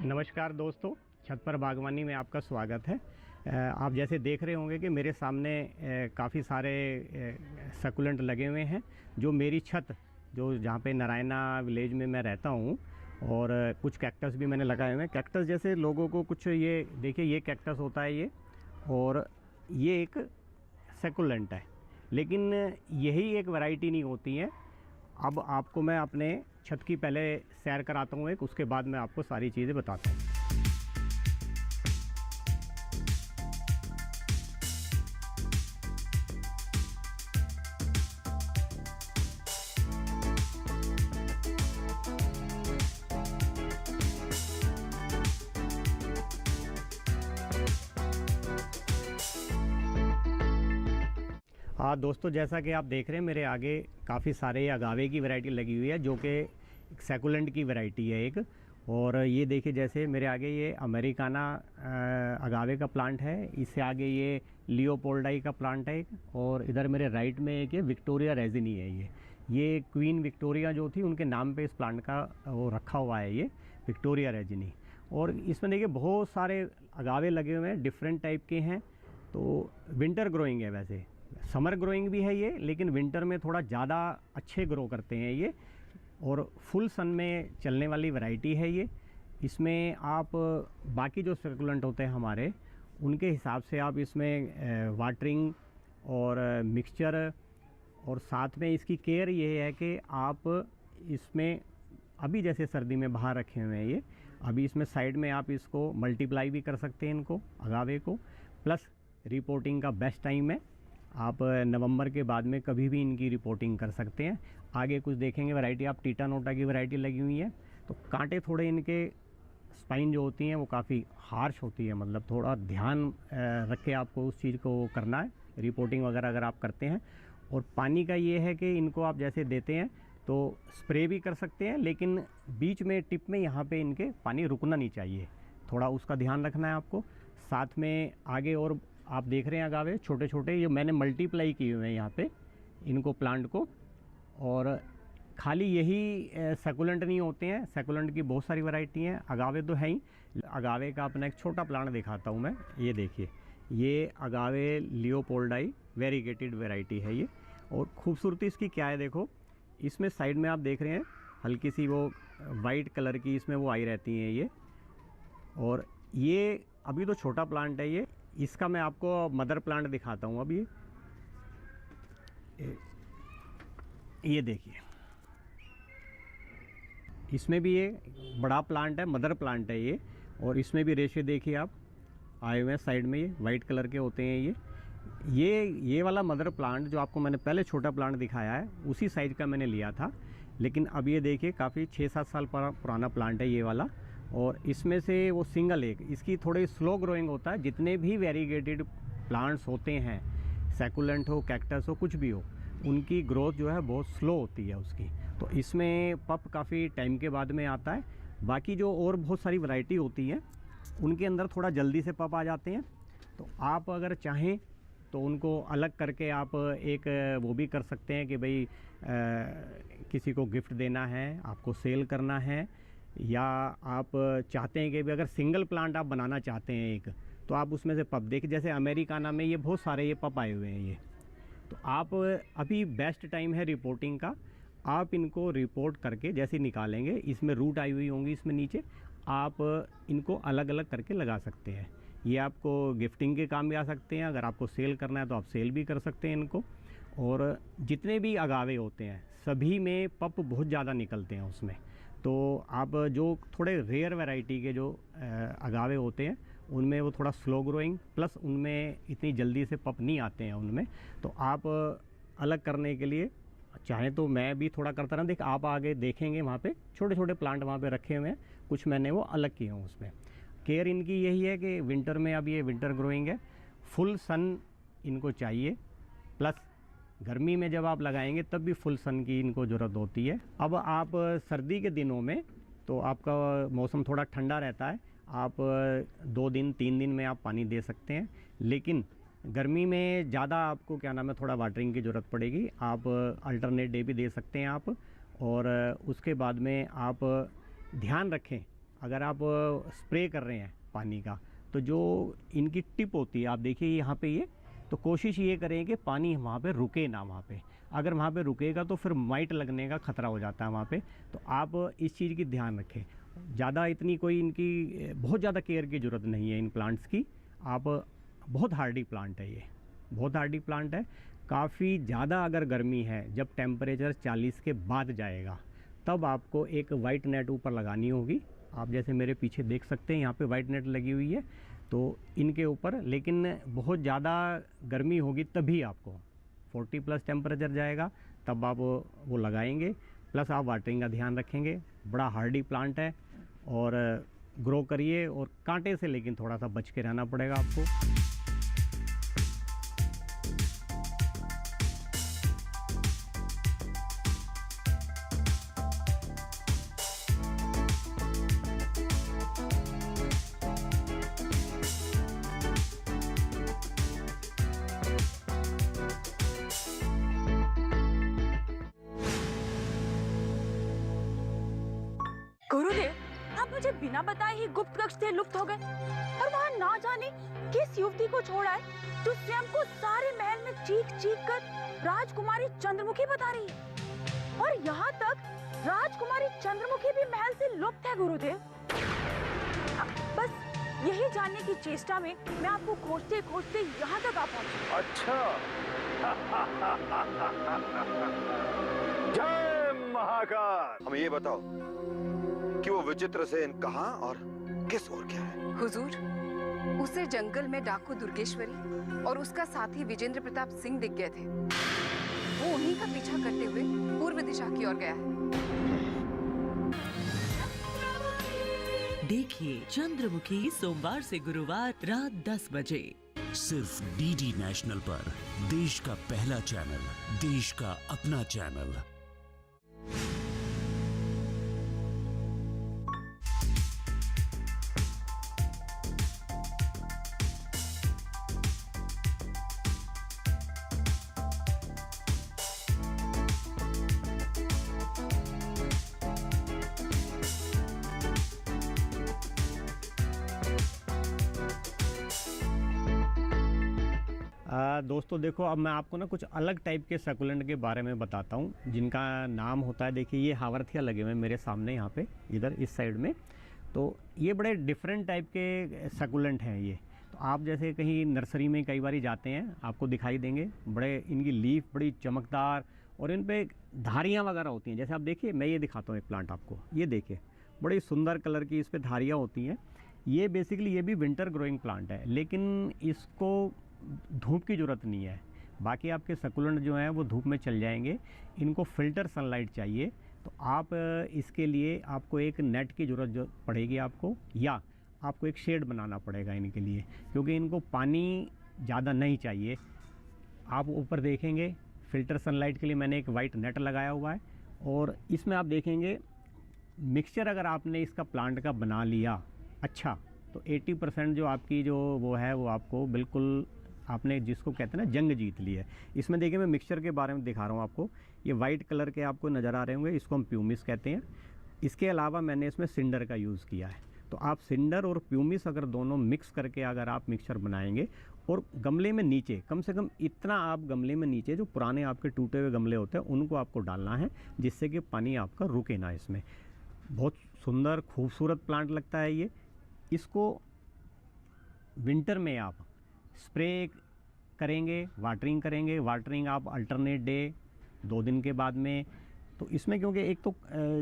नमस्कार दोस्तों, छत पर बागवानी में आपका स्वागत है। आप जैसे देख रहे होंगे कि मेरे सामने काफ़ी सारे सकुलेंट लगे हुए हैं। जो मेरी छत जो जहाँ पे नारायणा विलेज में मैं रहता हूँ, और कुछ कैक्टस भी मैंने लगाए हुए हैं। कैक्टस जैसे लोगों को कुछ, ये देखिए ये कैक्टस होता है ये, और ये एक सकुलेंट है, लेकिन यही एक वैरायटी नहीं होती है। अब आपको मैं अपने छत की पहले सैर कराता हूँ एक, उसके बाद मैं आपको सारी चीज़ें बताता हूँ। हाँ दोस्तों, जैसा कि आप देख रहे हैं मेरे आगे काफ़ी सारे अगावे की वैरायटी लगी हुई है, जो कि सैकुलेंट की वैरायटी है एक। और ये देखिए जैसे मेरे आगे ये अमेरिकाना अगावे का प्लांट है, इससे आगे ये लियोपोल्डाई का प्लांट है एक, और इधर मेरे राइट में एक ये विक्टोरिया रेजिनी है। ये क्वीन विक्टोरिया जो थी उनके नाम पे इस प्लांट का वो रखा हुआ है, ये विक्टोरिया रेजिनी। और इसमें देखिए बहुत सारे अगावे लगे हुए हैं, डिफरेंट टाइप के हैं। तो विंटर ग्रोइंग है, वैसे समर ग्रोइंग भी है ये, लेकिन विंटर में थोड़ा ज़्यादा अच्छे ग्रो करते हैं ये, और फुल सन में चलने वाली वैरायटी है ये। इसमें आप बाकी जो सर्कुलेंट होते हैं हमारे, उनके हिसाब से आप इसमें वाटरिंग और मिक्सचर, और साथ में इसकी केयर ये है कि आप इसमें अभी जैसे सर्दी में बाहर रखे हुए हैं ये, अभी इसमें साइड में आप इसको मल्टीप्लाई भी कर सकते हैं इनको, अगावे को। प्लस रिपोर्टिंग का बेस्ट टाइम है, आप नवंबर के बाद में कभी भी इनकी रिपोर्टिंग कर सकते हैं। आगे कुछ देखेंगे वैरायटी, आप टीटा नोटा की वैरायटी लगी हुई है। तो कांटे थोड़े इनके स्पाइन जो होती हैं वो काफ़ी हार्श होती है, मतलब थोड़ा ध्यान रख के आपको उस चीज़ को करना है, रिपोर्टिंग वगैरह अगर आप करते हैं। और पानी का ये है कि इनको आप जैसे देते हैं तो स्प्रे भी कर सकते हैं, लेकिन बीच में टिप में यहाँ पे इनके पानी रुकना नहीं चाहिए, थोड़ा उसका ध्यान रखना है आपको। साथ में आगे और आप देख रहे हैं अगावे छोटे छोटे, ये मैंने मल्टीप्लाई किए हुए हैं यहाँ पे इनको, प्लांट को। और खाली यही सकुलेंट नहीं होते हैं, सकुलेंट की बहुत सारी वैरायटी हैं, अगावे तो है ही। अगावे का अपना एक छोटा प्लांट दिखाता हूँ मैं, ये देखिए, ये अगावे लियोपोल्डाई वेरीगेटेड वैरायटी है ये। और खूबसूरती इसकी क्या है, देखो इसमें साइड में आप देख रहे हैं हल्की सी वो वाइट कलर की इसमें वो आई रहती हैं ये। और ये अभी तो छोटा प्लांट है ये, इसका मैं आपको मदर प्लांट दिखाता हूँ अभी। ये देखिए, इसमें भी ये बड़ा प्लांट है, मदर प्लांट है ये। और इसमें भी रेशे देखिए आप आए हुए हैं साइड में, ये वाइट कलर के होते हैं ये वाला मदर प्लांट जो आपको मैंने पहले छोटा प्लांट दिखाया है, उसी साइज का मैंने लिया था। लेकिन अब ये देखिए काफ़ी 6-7 साल पुराना प्लांट है ये वाला। और इसमें से वो सिंगल एक, इसकी थोड़ी स्लो ग्रोइंग होता है। जितने भी वेरीगेटेड प्लांट्स होते हैं, सैकुलेंट हो, कैक्टस हो, कुछ भी हो, उनकी ग्रोथ जो है बहुत स्लो होती है उसकी। तो इसमें पप काफ़ी टाइम के बाद में आता है। बाकी जो और बहुत सारी वैरायटी होती है उनके अंदर थोड़ा जल्दी से पप आ जाते हैं। तो आप अगर चाहें तो उनको अलग करके आप एक वो भी कर सकते हैं कि भाई किसी को गिफ्ट देना है, आपको सेल करना है, या आप चाहते हैं कि भी अगर सिंगल प्लांट आप बनाना चाहते हैं एक, तो आप उसमें से पप देखिए, जैसे अमेरिकाना में ये बहुत सारे ये पप आए हुए हैं ये। तो आप अभी बेस्ट टाइम है रिपोर्टिंग का, आप इनको रिपोर्ट करके जैसे निकालेंगे, इसमें रूट आई हुई होंगी इसमें नीचे, आप इनको अलग अलग करके लगा सकते हैं। ये आपको गिफ्टिंग के काम भी आ सकते हैं, अगर आपको सेल करना है तो आप सेल भी कर सकते हैं इनको। और जितने भी अगावे होते हैं सभी में पप बहुत ज़्यादा निकलते हैं उसमें। तो आप जो थोड़े रेयर वैरायटी के जो अगावे होते हैं उनमें वो थोड़ा स्लो ग्रोइंग, प्लस उनमें इतनी जल्दी से पप नहीं आते हैं उनमें। तो आप अलग करने के लिए चाहें तो मैं भी थोड़ा करता रहा, देख आप आगे देखेंगे वहाँ पे छोटे छोटे प्लांट वहाँ पे रखे हुए हैं, कुछ मैंने वो अलग किए हूँ उसमें। केयर इनकी यही है कि विंटर में, अब ये विंटर ग्रोइंग है, फुल सन इनको चाहिए। प्लस गर्मी में जब आप लगाएंगे तब भी फुल सन की इनको ज़रूरत होती है। अब आप सर्दी के दिनों में तो आपका मौसम थोड़ा ठंडा रहता है, आप 2 दिन 3 दिन में आप पानी दे सकते हैं। लेकिन गर्मी में ज़्यादा आपको क्या नाम है, थोड़ा वाटरिंग की ज़रूरत पड़ेगी। आप अल्टरनेट डे भी दे सकते हैं आप। और उसके बाद में आप ध्यान रखें, अगर आप स्प्रे कर रहे हैं पानी का, तो जो इनकी टिप होती है, आप देखिए यहाँ पे ये, तो कोशिश ये करें कि पानी वहाँ पे रुके ना। वहाँ पे अगर वहाँ पे रुकेगा तो फिर माइट लगने का ख़तरा हो जाता है वहाँ पे। तो आप इस चीज़ की ध्यान रखें। ज़्यादा इतनी कोई इनकी बहुत ज़्यादा केयर की ज़रूरत नहीं है इन प्लांट्स की। आप बहुत हार्डी प्लांट है ये, बहुत हार्डी प्लांट है। काफ़ी ज़्यादा अगर गर्मी है, जब टेम्परेचर 40 के बाद जाएगा, तब आपको एक वाइट नेट ऊपर लगानी होगी। आप जैसे मेरे पीछे देख सकते हैं, यहाँ पे वाइट नेट लगी हुई है, तो इनके ऊपर। लेकिन बहुत ज़्यादा गर्मी होगी तभी आपको 40+ टेम्परेचर जाएगा, तब आप वो लगाएंगे। प्लस आप वाटरिंग का ध्यान रखेंगे। बड़ा हार्डी प्लांट है और ग्रो करिए, और कांटे से लेकिन थोड़ा सा बच के रहना पड़ेगा आपको। गुरुदेव, आप मुझे बिना बताए ही गुप्त कक्ष से लुप्त हो गए और वहाँ ना जाने किस युवती को छोड़ा है जो स्वयं को सारे महल में चीख चीख कर राजकुमारी चंद्रमुखी बता रही है। और यहाँ तक राजकुमारी चंद्रमुखी भी महल से लुप्त है गुरुदेव। बस यही जानने की चेष्टा में मैं आपको खोजते खोजते यहाँ तक आ पहुँची। अच्छा। जय महाकाल। हमें ये बताओ कि वो विचित्र सेन कहाँ और किस ओर गया है? हुजूर, उसे जंगल में डाकू दुर्गेश्वरी और उसका साथी विजेंद्र प्रताप सिंह दिख गए थे। वो उन्हीं का पीछा करते हुए पूर्व दिशा की ओर गया है। देखिए चंद्रमुखी सोमवार से गुरुवार रात 10 बजे सिर्फ डीडी नेशनल पर, देश का पहला चैनल, देश का अपना चैनल। दोस्तों देखो, अब मैं आपको ना कुछ अलग टाइप के सकुलेंट के बारे में बताता हूँ, जिनका नाम होता है, देखिए ये हावरथिया लगे हुए हैं मेरे सामने यहाँ पे, इधर इस साइड में। तो ये बड़े डिफरेंट टाइप के सकुलेंट हैं ये। तो आप जैसे कहीं नर्सरी में कई बार जाते हैं, आपको दिखाई देंगे, बड़े इनकी लीफ बड़ी चमकदार और इन पर धारियाँ वगैरह होती हैं। जैसे आप देखिए, मैं ये दिखाता हूँ एक प्लांट आपको, ये देखिए बड़ी सुंदर कलर की इस पर धारियाँ होती हैं। ये बेसिकली ये भी विंटर ग्रोइंग प्लांट है, लेकिन इसको धूप की ज़रूरत नहीं है। बाकी आपके सकुलेंट जो हैं वो धूप में चल जाएंगे। इनको फ़िल्टर सनलाइट चाहिए, तो आप इसके लिए आपको एक नेट की ज़रूरत पड़ेगी आपको, या आपको एक शेड बनाना पड़ेगा इनके लिए, क्योंकि इनको पानी ज़्यादा नहीं चाहिए। आप ऊपर देखेंगे फ़िल्टर सनलाइट के लिए मैंने एक वाइट नेट लगाया हुआ है, और इसमें आप देखेंगे मिक्सचर अगर आपने इसका प्लांट का बना लिया अच्छा, तो 80% जो आपकी जो वो है वो आपको बिल्कुल, आपने जिसको कहते हैं ना जंग जीत ली है। इसमें देखिए मैं मिक्सचर के बारे में दिखा रहा हूँ आपको। ये वाइट कलर के आपको नज़र आ रहे होंगे, इसको हम प्यूमिस कहते हैं। इसके अलावा मैंने इसमें सिंडर का यूज़ किया है। तो आप सिंडर और प्यूमिस अगर दोनों मिक्स करके अगर आप मिक्सचर बनाएंगे, और गमले में नीचे कम से कम इतना आप गमले में नीचे जो पुराने आपके टूटे हुए गमले होते हैं उनको आपको डालना है, जिससे कि पानी आपका रुके ना इसमें। बहुत सुंदर खूबसूरत प्लांट लगता है ये। इसको विंटर में आप स्प्रे करेंगे, वाटरिंग करेंगे। वाटरिंग आप अल्टरनेट डे 2 दिन के बाद में। तो इसमें क्योंकि एक तो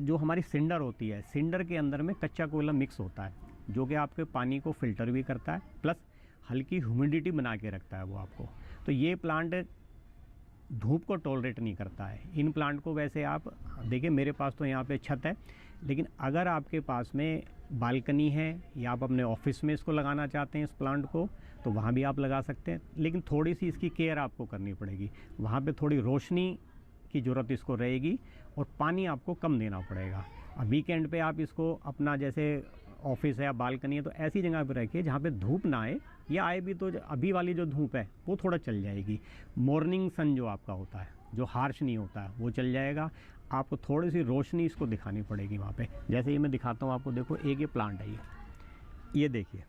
जो हमारी सिंडर होती है, सिंडर के अंदर में कच्चा कोयला मिक्स होता है, जो कि आपके पानी को फ़िल्टर भी करता है, प्लस हल्की ह्यूमिडिटी बना के रखता है वो आपको। तो ये प्लांट धूप को टॉलरेट नहीं करता है। इन प्लांट को वैसे आप देखिए, मेरे पास तो यहाँ पे छत है, लेकिन अगर आपके पास में बालकनी है या आप अपने ऑफिस में इसको लगाना चाहते हैं इस प्लांट को, तो वहाँ भी आप लगा सकते हैं। लेकिन थोड़ी सी इसकी केयर आपको करनी पड़ेगी। वहाँ पे थोड़ी रोशनी की ज़रूरत इसको रहेगी, और पानी आपको कम देना पड़ेगा। अब वीकेंड पे आप इसको अपना, जैसे ऑफिस है या बालकनी है, तो ऐसी जगह पर रखिए जहाँ पे धूप ना आए, या आए भी तो अभी वाली जो धूप है वो थोड़ा चल जाएगी। मॉर्निंग सन जो आपका होता है, जो हार्श नहीं होता है, वो चल जाएगा। आपको थोड़ी सी रोशनी इसको दिखानी पड़ेगी वहाँ पे। जैसे ये मैं दिखाता हूँ आपको, देखो एक ये प्लांट है, ये देखिए,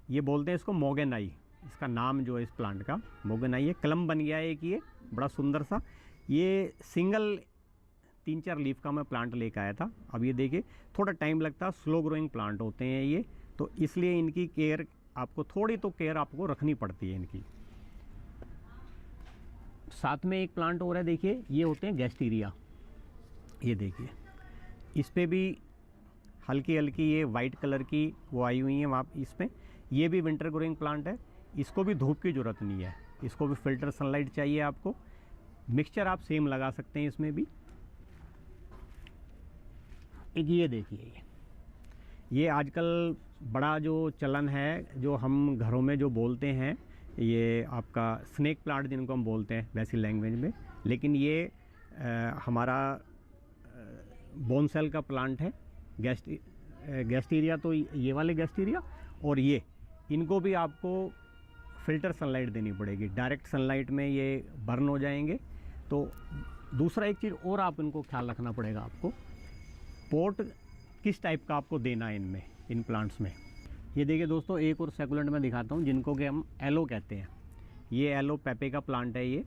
ये बोलते हैं इसको मोगेनाई, इसका नाम जो है इस प्लांट का मोगेनाई है। कलम बन गया है एक, ये बड़ा सुंदर सा, ये सिंगल 3-4 लीफ का मैं प्लांट लेकर आया था। अब ये देखिए थोड़ा टाइम लगता है, स्लो ग्रोइंग प्लांट होते हैं ये, तो इसलिए इनकी केयर आपको थोड़ी तो केयर आपको रखनी पड़ती है इनकी। साथ में एक प्लांट और है, देखिए ये होते हैं गैस्टीरिया, ये देखिए इस पे भी हल्की हल्की ये वाइट कलर की वो आई हुई है वहाँ इसमें। ये भी विंटर ग्रोइंग प्लांट है, इसको भी धूप की ज़रूरत नहीं है, इसको भी फिल्टर सनलाइट चाहिए आपको। मिक्सचर आप सेम लगा सकते हैं इसमें भी। एक ये देखिए, ये आजकल बड़ा जो चलन है, जो हम घरों में जो बोलते हैं, ये आपका स्नेक प्लांट जिनको हम बोलते हैं वैसी लैंग्वेज में, लेकिन ये हमारा बोनसेल का प्लांट है। गैस्टीरिया तो ये वाले गैस्टीरिया, और ये इनको भी आपको फ़िल्टर सनलाइट देनी पड़ेगी, डायरेक्ट सनलाइट में ये बर्न हो जाएंगे। तो दूसरा एक चीज़ और आप इनको ख्याल रखना पड़ेगा आपको, पोट किस टाइप का आपको देना है इनमें, इन प्लांट्स में। ये देखिए दोस्तों, एक और सैकुलेंट मैं दिखाता हूँ जिनको कि हम एलो कहते हैं। ये एलो पेपे का प्लांट है,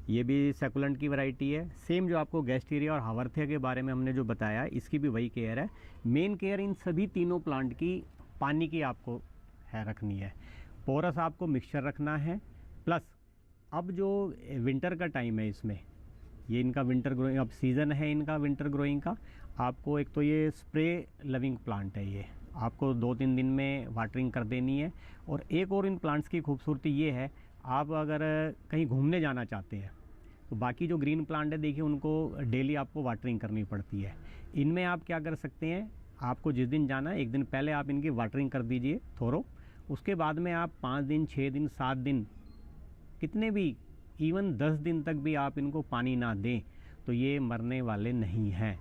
ये भी सैकुलेंट की वैरायटी है। सेम जो आपको गैस्टीरिया और हावरथिया के बारे में हमने जो बताया, इसकी भी वही केयर है। मेन केयर इन सभी तीनों प्लांट की पानी की आपको है रखनी है। पोरस आपको मिक्सचर रखना है, प्लस अब जो विंटर का टाइम है इसमें, ये इनका विंटर ग्रोइंग अब सीज़न है इनका विंटर ग्रोइंग का। आपको एक तो ये स्प्रे लविंग प्लांट है, ये आपको 2-3 दिन में वाटरिंग कर देनी है। और एक और इन प्लांट्स की खूबसूरती ये है, आप अगर कहीं घूमने जाना चाहते हैं तो बाकी जो ग्रीन प्लांट है देखिए उनको डेली आपको वाटरिंग करनी पड़ती है। इनमें आप क्या कर सकते हैं, आपको जिस दिन जाना है एक दिन पहले आप इनकी वाटरिंग कर दीजिए थोरो, उसके बाद में आप 5 दिन 6 दिन 7 दिन कितने भी इवन 10 दिन तक भी आप इनको पानी ना दें तो ये मरने वाले नहीं हैं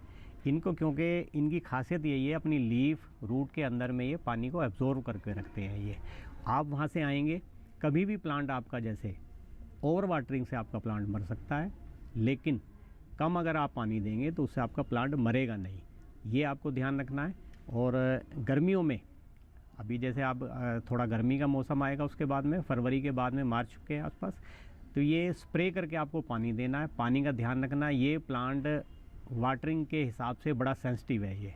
इनको, क्योंकि इनकी खासियत यही है, अपनी लीफ रूट के अंदर में ये पानी को एब्जॉर्व करके रखते हैं। ये आप वहाँ से आएंगे, कभी भी प्लांट आपका जैसे ओवर वाटरिंग से आपका प्लांट मर सकता है, लेकिन कम अगर आप पानी देंगे तो उससे आपका प्लांट मरेगा नहीं, ये आपको ध्यान रखना है। और गर्मियों में अभी जैसे आप थोड़ा गर्मी का मौसम आएगा, उसके बाद में फरवरी के बाद में मार्च के आसपास, तो ये स्प्रे करके आपको पानी देना है। पानी का ध्यान रखना है, ये प्लांट वाटरिंग के हिसाब से बड़ा सेंसिटिव है ये।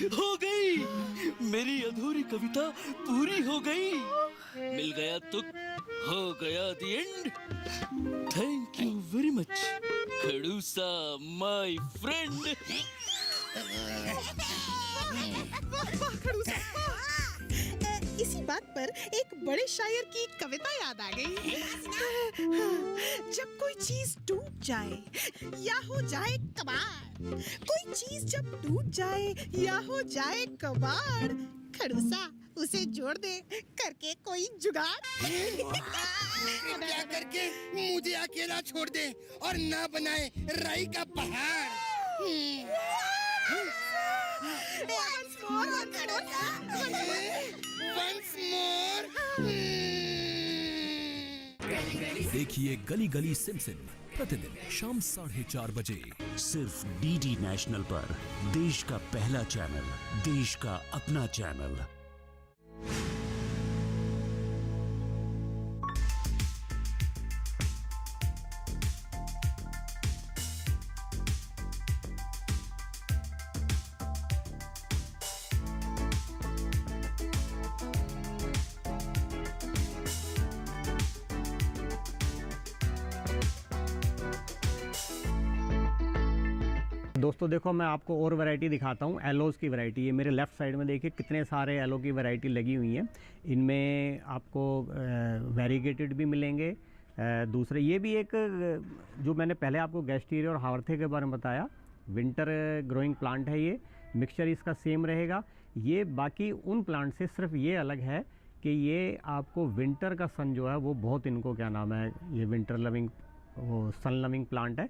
हो गई, मेरी अधूरी कविता पूरी हो गई। मिल गया तुक, हो गया the end. Thank you very much खड़ूसा माय फ्रेंड। इसी बात पर एक बड़े शायर की कविता याद आ गई। जब कोई चीज टूट जाए या हो जाए कबाड़, कोई चीज जब टूट जाए या हो जाए कबाड़, खड़ूसा उसे जोड़ दे करके कोई जुगाड़। क्या करके मुझे अकेला छोड़ दे और ना बनाए राई का पहाड़। Once more. देखिए गली गली सिमसिम प्रतिदिन शाम 4:30 बजे सिर्फ डीडी नेशनल पर। देश का पहला चैनल, देश का अपना चैनल। दोस्तों देखो, मैं आपको और वैरायटी दिखाता हूँ, एलोज़ की वैरायटी। ये मेरे लेफ़्ट साइड में देखिए कितने सारे एलो की वैरायटी लगी हुई हैं। इनमें आपको वेरीगेटेड भी मिलेंगे। दूसरे ये भी एक जो मैंने पहले आपको गैस्टीरिया और हावरथिया के बारे में बताया, विंटर ग्रोइंग प्लांट है। ये मिक्सचर इसका सेम रहेगा। ये बाकी उन प्लांट से सिर्फ ये अलग है कि ये आपको विंटर का सन जो है वो बहुत, इनको क्या नाम है, ये विंटर लविंग वो सन लविंग प्लांट है।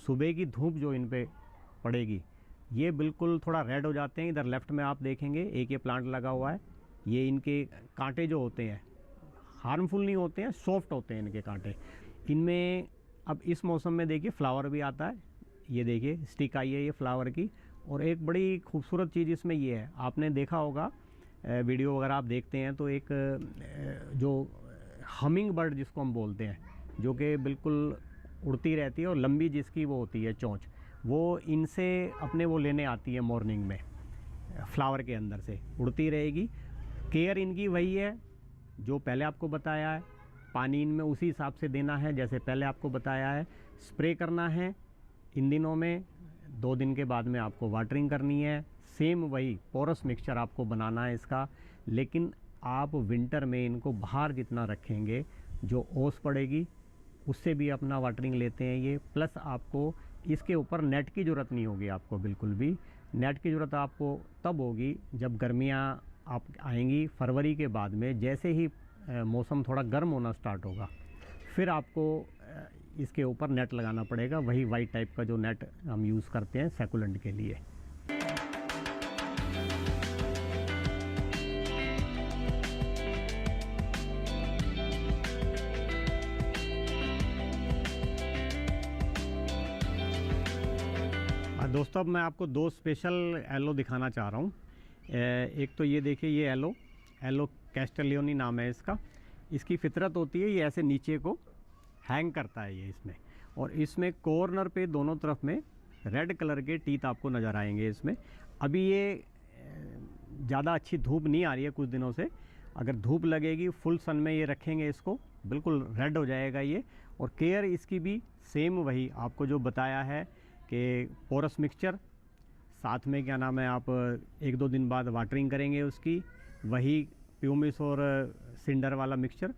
सुबह की धूप जो इन पे पड़ेगी ये बिल्कुल थोड़ा रेड हो जाते हैं। इधर लेफ्ट में आप देखेंगे एक ये प्लांट लगा हुआ है। ये इनके कांटे जो होते हैं हार्मफुल नहीं होते हैं, सॉफ्ट होते हैं इनके कांटे। इनमें अब इस मौसम में देखिए फ्लावर भी आता है। ये देखिए स्टिक आई है ये फ्लावर की। और एक बड़ी खूबसूरत चीज़ इसमें ये है, आपने देखा होगा वीडियो वगैरह आप देखते हैं तो एक जो हमिंग बर्ड जिसको हम बोलते हैं, जो कि बिल्कुल उड़ती रहती है और लंबी जिसकी वो होती है चोंच, वो इनसे अपने वो लेने आती है मॉर्निंग में, फ्लावर के अंदर से उड़ती रहेगी। केयर इनकी वही है जो पहले आपको बताया है। पानी इनमें उसी हिसाब से देना है जैसे पहले आपको बताया है। स्प्रे करना है इन दिनों में, 2 दिन के बाद में आपको वाटरिंग करनी है। सेम वही पोरस मिक्सचर आपको बनाना है इसका। लेकिन आप विंटर में इनको बाहर जितना रखेंगे जो ओस पड़ेगी उससे भी अपना वाटरिंग लेते हैं ये। प्लस आपको इसके ऊपर नेट की ज़रूरत नहीं होगी आपको बिल्कुल भी। नेट की ज़रूरत आपको तब होगी जब गर्मियाँ आप आएंगी फरवरी के बाद में। जैसे ही मौसम थोड़ा गर्म होना स्टार्ट होगा फिर आपको इसके ऊपर नेट लगाना पड़ेगा, वही वाइट टाइप का जो नेट हम यूज़ करते हैं सैकुलेंट के लिए। दोस्तों अब मैं आपको 2 स्पेशल एलो दिखाना चाह रहा हूँ। एक तो ये देखिए ये एलो कैस्टेलियोनी नाम है इसका। इसकी फितरत होती है ये ऐसे नीचे को हैंग करता है ये इसमें, और इसमें कॉर्नर पे दोनों तरफ में रेड कलर के टीथ आपको नज़र आएंगे इसमें। अभी ये ज़्यादा अच्छी धूप नहीं आ रही है कुछ दिनों से। अगर धूप लगेगी फुल सन में ये रखेंगे इसको बिल्कुल रेड हो जाएगा ये। और केयर इसकी भी सेम वही आपको जो बताया है कि पोरस मिक्सचर, साथ में क्या नाम है आप 1-2 दिन बाद वाटरिंग करेंगे उसकी, वही प्यूमिस और सिंडर वाला मिक्सचर।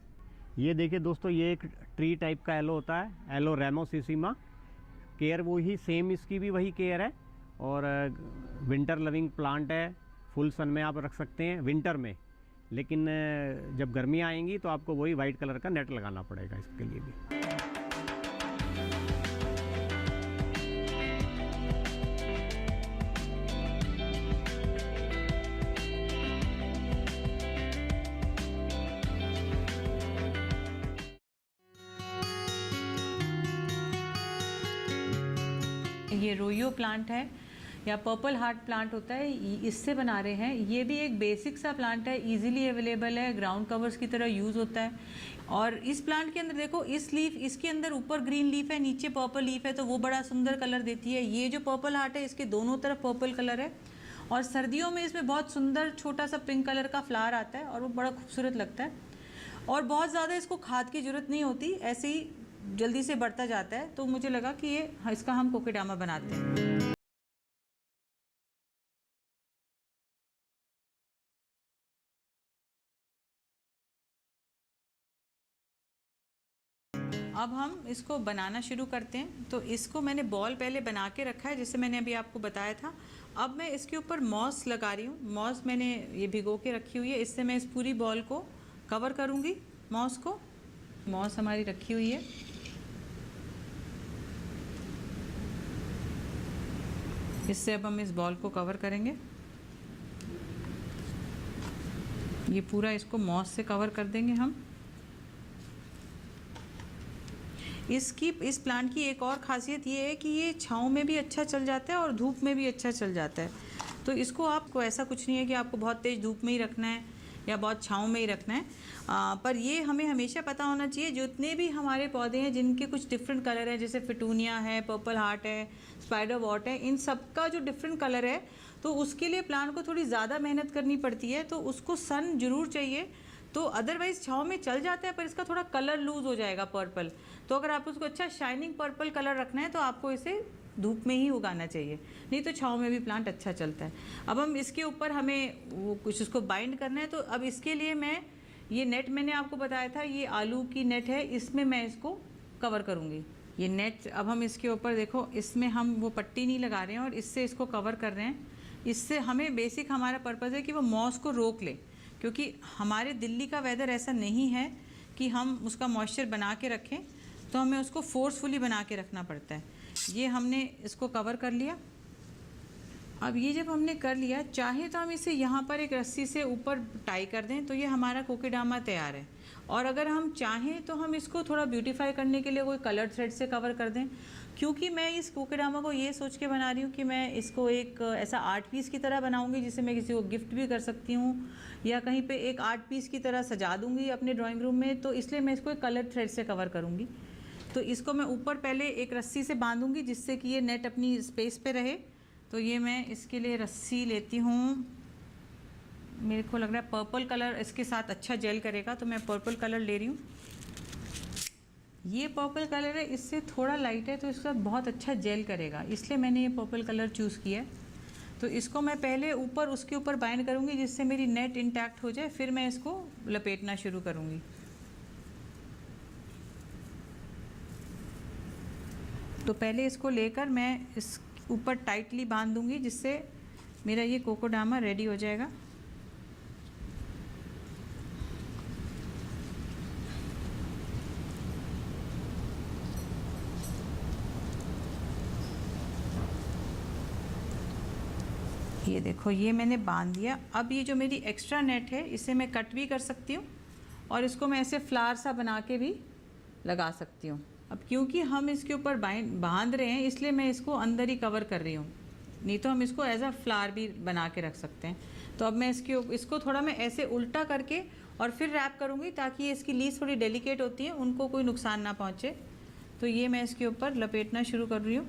ये देखिए दोस्तों ये एक ट्री टाइप का एलो होता है, एलो रेमोसिसिमा। केयर वही सेम इसकी भी वही केयर है। और विंटर लविंग प्लांट है, फुल सन में आप रख सकते हैं विंटर में। लेकिन जब गर्मियाँ आएंगी तो आपको वही वाइट कलर का नेट लगाना पड़ेगा इसके लिए भी। ये रोयो प्लांट है या पर्पल हार्ट प्लांट होता है, इससे बना रहे हैं। ये भी एक बेसिक सा प्लांट है, इजीली अवेलेबल है, ग्राउंड कवर्स की तरह यूज़ होता है। और इस प्लांट के अंदर देखो इस लीफ, इसके अंदर ऊपर ग्रीन लीफ है, नीचे पर्पल लीफ है, तो वो बड़ा सुंदर कलर देती है। ये जो पर्पल हार्ट है इसके दोनों तरफ पर्पल कलर है, और सर्दियों में इसमें बहुत सुंदर छोटा सा पिंक कलर का फ्लावर आता है और वो बड़ा खूबसूरत लगता है। और बहुत ज़्यादा इसको खाद की ज़रूरत नहीं होती, ऐसे ही जल्दी से बढ़ता जाता है। तो मुझे लगा कि ये इसका हम कोकेडामा बनाते हैं। अब हम इसको बनाना शुरू करते हैं। तो इसको मैंने बॉल पहले बना के रखा है जैसे मैंने अभी आपको बताया था। अब मैं इसके ऊपर मॉस लगा रही हूँ। मॉस मैंने ये भिगो के रखी हुई है, इससे मैं इस पूरी बॉल को कवर करूँगी। मॉस को, मॉस हमारी रखी हुई है। इससे अब हम इस बॉल को कवर करेंगे। ये पूरा इसको मॉस से कवर कर देंगे हम। इस प्लांट की एक और ख़ासियत ये है कि ये छाँव में भी अच्छा चल जाता है और धूप में भी अच्छा चल जाता है। तो इसको आपको ऐसा कुछ नहीं है कि आपको बहुत तेज़ धूप में ही रखना है या बहुत छाँव में ही रखना है। पर ये हमें हमेशा पता होना चाहिए जितने भी हमारे पौधे हैं जिनके कुछ डिफरेंट कलर है, जैसे फिटूनिया है, पर्पल हार्ट है, स्पाइडर वॉट है, इन सब का जो डिफरेंट कलर है तो उसके लिए प्लांट को थोड़ी ज़्यादा मेहनत करनी पड़ती है। तो उसको सन ज़रूर चाहिए। तो अदरवाइज़ छाँव में चल जाता है पर इसका थोड़ा कलर लूज़ हो जाएगा पर्पल। तो अगर आप उसको अच्छा शाइनिंग पर्पल कलर रखना है तो आपको इसे धूप में ही उगाना चाहिए, नहीं तो छाँव में भी प्लांट अच्छा चलता है। अब हम इसके ऊपर हमें वो कुछ उसको बाइंड करना है। तो अब इसके लिए मैं ये नेट मैंने आपको बताया था, ये आलू की नेट है, इसमें मैं इसको कवर करूँगी। ये नेट अब हम इसके ऊपर देखो, इसमें हम वो पट्टी नहीं लगा रहे हैं और इससे इसको कवर कर रहे हैं। इससे हमें बेसिक हमारा पर्पज़ है कि वो मॉस को रोक ले, क्योंकि हमारे दिल्ली का वेदर ऐसा नहीं है कि हम उसका मॉइस्चर बना के रखें। तो हमें उसको फोर्सफुली बना के रखना पड़ता है। ये हमने इसको कवर कर लिया। अब ये जब हमने कर लिया, चाहे तो हम इसे यहाँ पर एक रस्सी से ऊपर टाई कर दें तो ये हमारा कोकेडामा तैयार है। और अगर हम चाहें तो हम इसको थोड़ा ब्यूटीफाई करने के लिए कोई कलर थ्रेड से कवर कर दें। क्योंकि मैं इस कोकेडामा को ये सोच के बना रही हूँ कि मैं इसको एक ऐसा आर्ट पीस की तरह बनाऊँगी जिसे मैं किसी को गिफ्ट भी कर सकती हूँ या कहीं पे एक आर्ट पीस की तरह सजा दूँगी अपने ड्राइंग रूम में। तो इसलिए मैं इसको एक कलर थ्रेड से कवर करूँगी। तो इसको मैं ऊपर पहले एक रस्सी से बांधूँगी जिससे कि ये नेट अपनी स्पेस पे रहे। तो ये मैं इसके लिए रस्सी लेती हूँ। मेरे को लग रहा है पर्पल कलर इसके साथ अच्छा जेल करेगा, तो मैं पर्पल कलर ले रही हूँ। ये पर्पल कलर है, इससे थोड़ा लाइट है तो इसके साथ बहुत अच्छा जेल करेगा, इसलिए मैंने ये पर्पल कलर चूज़ किया है। तो इसको मैं पहले ऊपर उसके ऊपर बाइंड करूँगी जिससे मेरी नेट इंटैक्ट हो जाए, फिर मैं इसको लपेटना शुरू करूँगी। तो पहले इसको लेकर मैं इस ऊपर टाइटली बांध दूँगी जिससे मेरा ये कोकोडामा रेडी हो जाएगा। ये देखो, ये मैंने बांध दिया। अब ये जो मेरी एक्स्ट्रा नेट है इसे मैं कट भी कर सकती हूँ और इसको मैं ऐसे फ्लावर सा बना के भी लगा सकती हूँ। अब क्योंकि हम इसके ऊपर बांध रहे हैं इसलिए मैं इसको अंदर ही कवर कर रही हूँ, नहीं तो हम इसको एज अ फ्लावर भी बना के रख सकते हैं। तो अब मैं इसको थोड़ा मैं ऐसे उल्टा करके और फिर रैप करूँगी ताकि इसकी लीव्स थोड़ी डेलिकेट होती हैं, उनको कोई नुकसान ना पहुँचे। तो ये मैं इसके ऊपर लपेटना शुरू कर रही हूँ।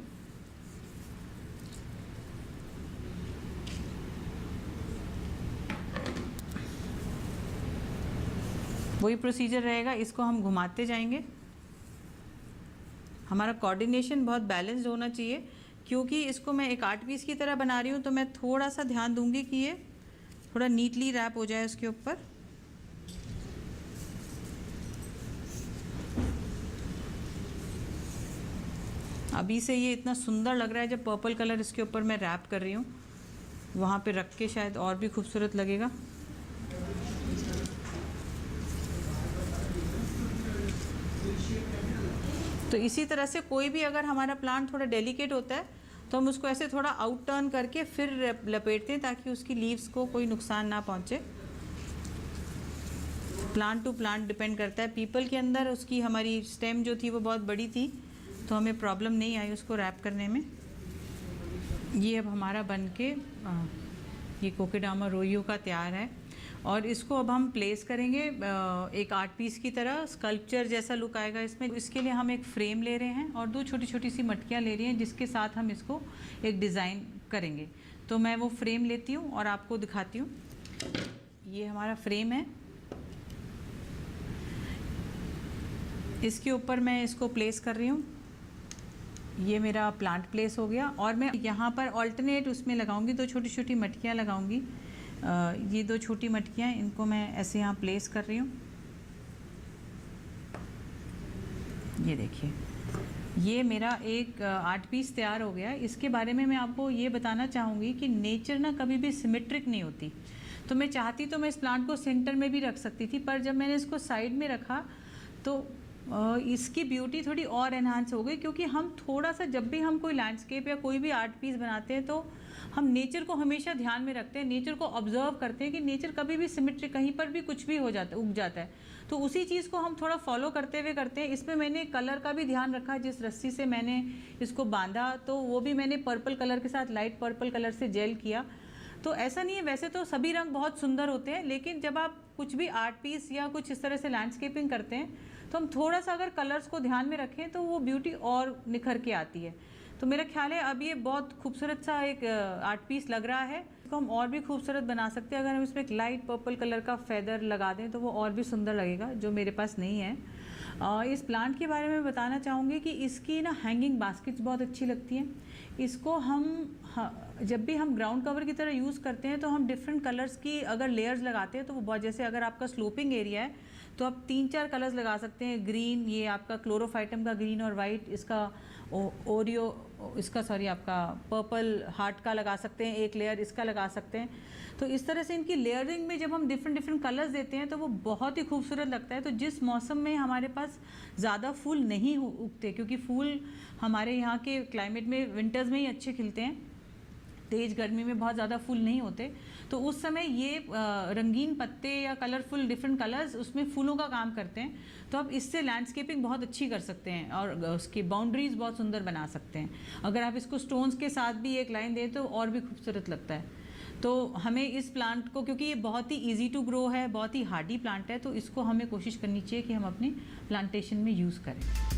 वही प्रोसीजर रहेगा, इसको हम घुमाते जाएंगे। हमारा कोऑर्डिनेशन बहुत बैलेंस्ड होना चाहिए क्योंकि इसको मैं एक आर्ट पीस की तरह बना रही हूँ, तो मैं थोड़ा सा ध्यान दूंगी कि ये थोड़ा नीटली रैप हो जाए उसके ऊपर। अभी से ये इतना सुंदर लग रहा है, जब पर्पल कलर इसके ऊपर मैं रैप कर रही हूँ वहाँ पे रख के शायद और भी खूबसूरत लगेगा। तो इसी तरह से कोई भी अगर हमारा प्लांट थोड़ा डेलिकेट होता है तो हम उसको ऐसे थोड़ा आउट टर्न करके फिर लपेटते हैं ताकि उसकी लीव्स को कोई नुकसान ना पहुंचे। प्लांट टू प्लांट डिपेंड करता है। पीपल के अंदर उसकी हमारी स्टेम जो थी वो बहुत बड़ी थी तो हमें प्रॉब्लम नहीं आई उसको रैप करने में। ये अब हमारा बन के ये कोकेडामा रोइयो का तैयार है और इसको अब हम प्लेस करेंगे एक आर्ट पीस की तरह, स्कल्पचर जैसा लुक आएगा इसमें। इसके लिए हम एक फ्रेम ले रहे हैं और दो छोटी छोटी सी मटकियाँ ले रही हैं जिसके साथ हम इसको एक डिज़ाइन करेंगे। तो मैं वो फ्रेम लेती हूँ और आपको दिखाती हूँ। ये हमारा फ्रेम है, इसके ऊपर मैं इसको प्लेस कर रही हूँ। ये मेरा प्लांट प्लेस हो गया और मैं यहाँ पर ऑल्टरनेट उसमें लगाऊंगी, दो छोटी छोटी मटकियाँ लगाऊंगी। ये दो छोटी मटकियाँ, इनको मैं ऐसे यहाँ प्लेस कर रही हूँ। ये देखिए, ये मेरा एक आर्ट पीस तैयार हो गया है। इसके बारे में मैं आपको ये बताना चाहूँगी कि नेचर ना कभी भी सिमेट्रिक नहीं होती। तो मैं चाहती तो मैं इस प्लांट को सेंटर में भी रख सकती थी, पर जब मैंने इसको साइड में रखा तो इसकी ब्यूटी थोड़ी और एनहांस हो गई। क्योंकि हम थोड़ा सा, जब भी हम कोई लैंडस्केप या कोई भी आर्ट पीस बनाते हैं तो हम नेचर को हमेशा ध्यान में रखते हैं, नेचर को ऑब्जर्व करते हैं कि नेचर कभी भी सिमेट्रिक, कहीं पर भी कुछ भी हो जाता है, उग जाता है। तो उसी चीज़ को हम थोड़ा फॉलो करते हुए करते हैं। इसमें मैंने कलर का भी ध्यान रखा, जिस रस्सी से मैंने इसको बांधा तो वो भी मैंने पर्पल कलर के साथ लाइट पर्पल कलर से जेल किया। तो ऐसा नहीं है, वैसे तो सभी रंग बहुत सुंदर होते हैं, लेकिन जब आप कुछ भी आर्ट पीस या कुछ इस तरह से लैंडस्केपिंग करते हैं तो हम थोड़ा सा अगर कलर्स को ध्यान में रखें तो वो ब्यूटी और निखर के आती है। तो मेरा ख्याल है अब ये बहुत खूबसूरत सा एक आर्ट पीस लग रहा है। इसको हम और भी खूबसूरत बना सकते हैं। अगर हम इसमें एक लाइट पर्पल कलर का फेदर लगा दें तो वो और भी सुंदर लगेगा, जो मेरे पास नहीं है। इस प्लांट के बारे में बताना चाहूँगी कि इसकी ना हैंगिंग बास्केट्स बहुत अच्छी लगती हैं। इसको हम जब भी हम ग्राउंड कवर की तरह यूज़ करते हैं तो हम डिफरेंट कलर्स की अगर लेयर्स लगाते हैं तो वो बहुत, जैसे अगर आपका स्लोपिंग एरिया है तो आप 3-4 कलर्स लगा सकते हैं। ग्रीन, ये आपका क्लोरोफाइटम का ग्रीन और वाइट, इसका आपका पर्पल हार्ट का लगा सकते हैं, एक लेयर इसका लगा सकते हैं। तो इस तरह से इनकी लेयरिंग में जब हम डिफरेंट कलर्स देते हैं तो वो बहुत ही खूबसूरत लगता है। तो जिस मौसम में हमारे पास ज़्यादा फूल नहीं उगते, क्योंकि फूल हमारे यहाँ के क्लाइमेट में विंटर्स में ही अच्छे खिलते हैं, तेज़ गर्मी में बहुत ज़्यादा फूल नहीं होते, तो उस समय ये रंगीन पत्ते या कलरफुल डिफरेंट कलर्स उसमें फूलों का काम करते हैं। तो आप इससे लैंडस्केपिंग बहुत अच्छी कर सकते हैं और उसकी बाउंड्रीज बहुत सुंदर बना सकते हैं। अगर आप इसको स्टोन्स के साथ भी एक लाइन दें तो और भी खूबसूरत लगता है। तो हमें इस प्लांट को, क्योंकि ये बहुत ही ईजी टू ग्रो है, बहुत ही हार्डी प्लांट है, तो इसको हमें कोशिश करनी चाहिए कि हम अपनी प्लांटेशन में यूज़ करें।